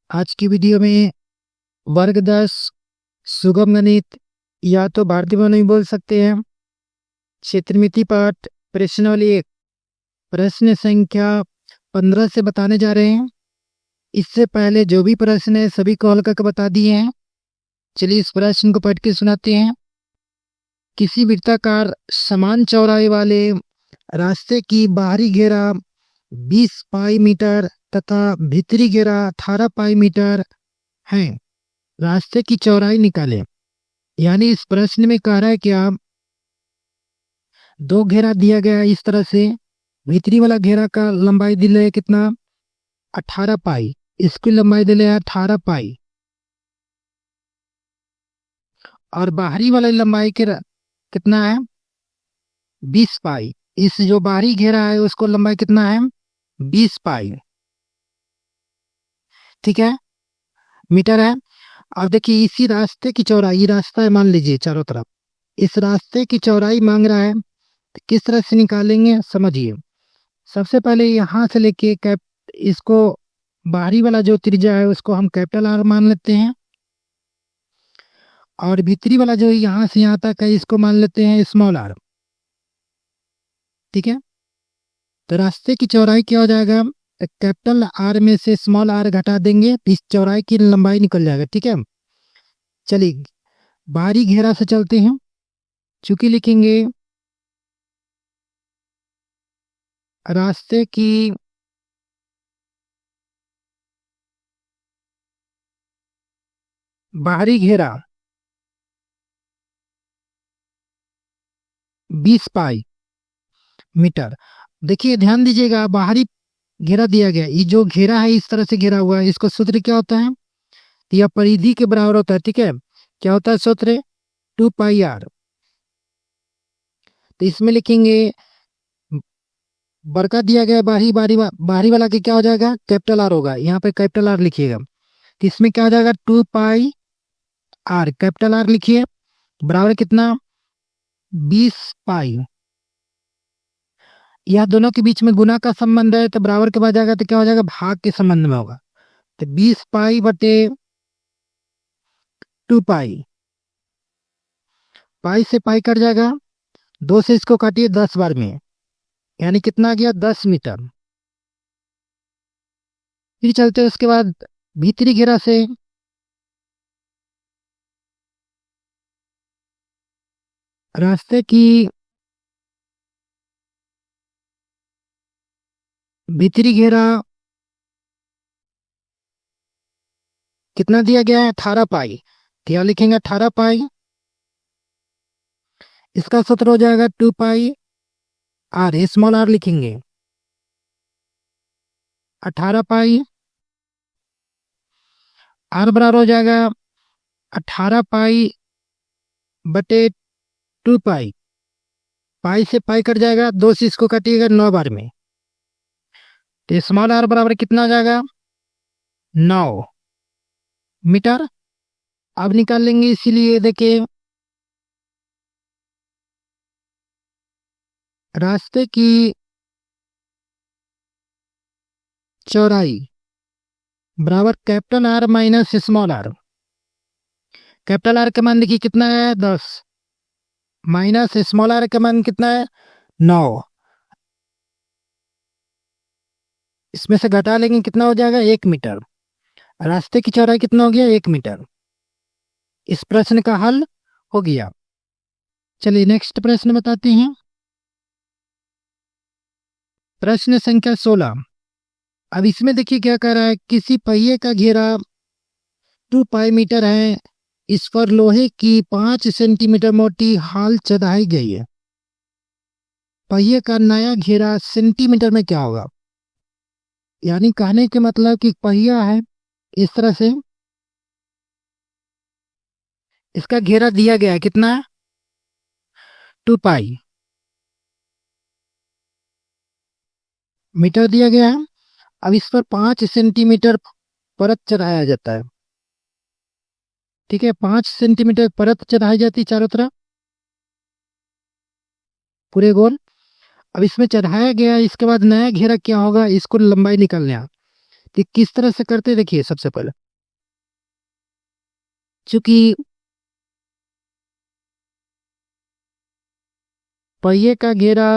आज की वीडियो में वर्ग 10 सुगम गणित या तो भारतीय में बोल सकते हैं क्षेत्रमिति पाठ प्रश्नावली 1 प्रश्न संख्या 15 से बताने जा रहे हैं। इससे पहले जो भी प्रश्न है सभी को हल करके बता दिए हैं। चलिए इस प्रश्न को पढ़ के सुनाते हैं। किसी वृत्ताकार समान चौड़ाई वाले रास्ते की बाहरी घेरा 20 पाई मीटर तथा भीतरी घेरा 18 पाई मीटर है। रास्ते की चौड़ाई निकालें। यानी इस प्रश्न में कह रहा है कि आप दो घेरा दिया गया है इस तरह से। भीतरी वाला घेरा का लंबाई दिले है कितना 18 पाई, इसकी लंबाई दिले है 18 पाई और बाहरी वाला लंबाई के कितना है 20 पाई। इस जो बाहरी घेरा है उसको लंबाई कितना है 20 पाई, ठीक है, मीटर है। अब देखिए इसी रास्ते की चौड़ाई, रास्ता है मान लीजिए चारों तरफ, इस रास्ते की चौड़ाई मांग रहा है तो किस तरह से निकालेंगे समझिए। सबसे पहले यहाँ से लेके इसको बाहरी वाला जो त्रिज्या है उसको हम कैपिटल आर मान लेते हैं और भीतरी वाला जो यहाँ से यहाँ तक है इसको मान लेते हैं स्मॉल आर, ठीक है। तो रास्ते की चौड़ाई क्या हो जाएगा, कैपिटल आर में से स्मॉल आर घटा देंगे, इस चौड़ाई की लंबाई निकल जाएगा, ठीक है। चलिए बाहरी घेरा से चलते हैं। चूंकि लिखेंगे रास्ते की बाहरी घेरा 20 पाई मीटर। देखिए ध्यान दीजिएगा बाहरी घेरा दिया गया, ये जो घेरा है इस तरह से घेरा हुआ है, इसको सूत्र क्या होता है, तो यह परिधि के बराबर होता है, ठीक है। क्या होता है सूत्र 2 पाई आर। तो इसमें लिखेंगे बड़का दिया गया बाहरी वाला के क्या हो जाएगा कैपिटल आर होगा, यहाँ पे कैपिटल आर लिखिएगा। तो इसमें क्या हो जाएगा 2 पाई आर, कैपिटल आर लिखिए बराबर कितना 20 पाई। यह दोनों के बीच में गुना का संबंध है तो बराबर के बाद जाएगा तो क्या हो जाएगा भाग के संबंध में होगा। तो 20 पाई बटे 2 पाई, पाई से पाई कट जाएगा, 2 से इसको काटिए 10 बार में, यानी कितना आ गया 10 मीटर। फिर चलते उसके बाद भीतरी घेरा से। रास्ते की भीतरी घेरा कितना दिया गया है 18 पाई, तो यहाँ लिखेंगे 18 पाई, इसका सूत्र हो जाएगा 2 पाई आर, स्मॉल आर लिखेंगे 18 पाई, आर बराबर हो जाएगा 18 पाई बटे 2 पाई, पाई से पाई कट जाएगा, 2 से इसको काटिएगा 9 बार में, तो स्मॉल आर बराबर कितना आ जाएगा 9 मीटर। अब निकाल लेंगे, इसीलिए देखिए रास्ते की चौड़ाई बराबर capital R minus small R. Capital R का मान देखिए कितना है 10 माइनस स्मॉल आर का मान कितना है 9, इसमें से घटा लेंगे कितना हो जाएगा 1 मीटर। रास्ते की चौड़ाई कितना हो गया 1 मीटर। इस प्रश्न का हल हो गया। चलिए नेक्स्ट प्रश्न बताते हैं। प्रश्न संख्या 16। अब इसमें देखिए क्या कह रहा है, किसी पहिए का घेरा 2 पाई मीटर है, इस पर लोहे की 5 सेंटीमीटर मोटी हाल चढ़ाई गई है। पहिए का नया घेरा सेंटीमीटर में क्या होगा, यानी कहने के मतलब कि पहिया है इस तरह से, इसका घेरा दिया गया है कितना 2 पाई मीटर दिया गया है। अब इस पर 5 सेंटीमीटर परत चढ़ाया जाता है, ठीक है, 5 सेंटीमीटर परत चढ़ाई जाती है चारों तरफ पूरे गोल। अब इसमें चढ़ाया गया, इसके बाद नया घेरा क्या होगा, इसको लंबाई निकालना है। तो किस तरह से करते देखिए। सबसे पहले चूंकि पहिए का घेरा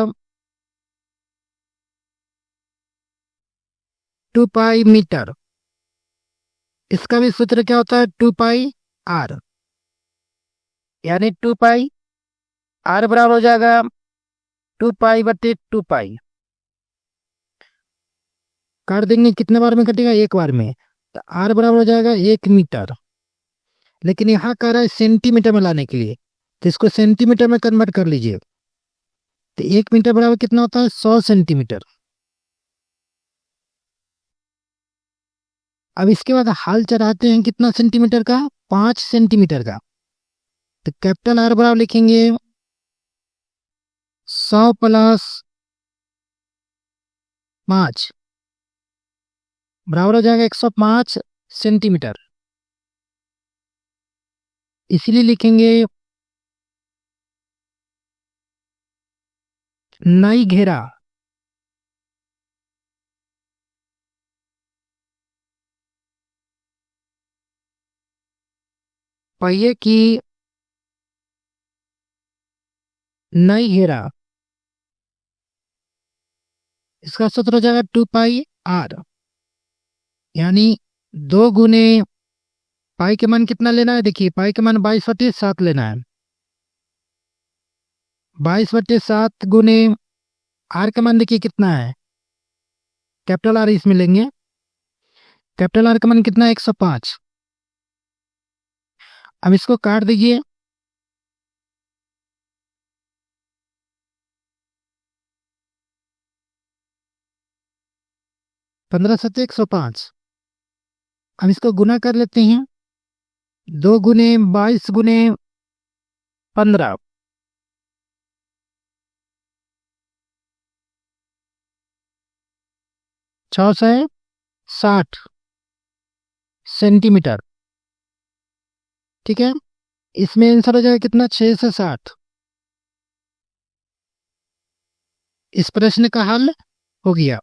2 पाई मीटर, इसका भी सूत्र क्या होता है 2 पाई आर, यानी 2 पाई आर बराबर हो जाएगा 2 पाई बटे 2 पाई। काट देंगे, कितने बार में कटेगा, एक बार में, तो आर बराबर हो जाएगा 1 मीटर। लेकिन यहाँ कह रहा है सेंटीमीटर में लाने के लिए, तो इसको सेंटीमीटर में कन्वर्ट कर लीजिए। तो 1 मीटर बराबर कितना होता है 100 सेंटीमीटर। अब इसके बाद हाल चढ़ाते हैं कितना सेंटीमीटर का, 5 सेंटीमीटर का। तो कैपिटल आर बराबर लिखेंगे 100 प्लस 5 बराबर हो जाएगा 105 सेंटीमीटर। इसलिए लिखेंगे नई घेरा पहिए की नई घेरा, इसका सूत्र हो जाएगा 2 पाई आर, यानी 2 गुने पाई के मान कितना लेना है, देखिए पाई के मान 22/7 लेना है। 22/7 गुने आर का मान देखिए कितना है, कैपिटल आर इसमें लेंगे। कैपिटल आर का मान कितना है 105। अब इसको काट दीजिए। 15 7 105। अब इसको गुना कर लेते हैं, 2 गुने 22 गुने 15, 660 सेंटीमीटर। ठीक है, इसमें आंसर हो जाएगा कितना 6 से 60। इस प्रश्न का हल हो गया।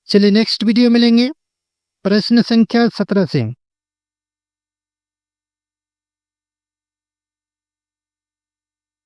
चलिए नेक्स्ट वीडियो मिलेंगे प्रश्न संख्या 17 से।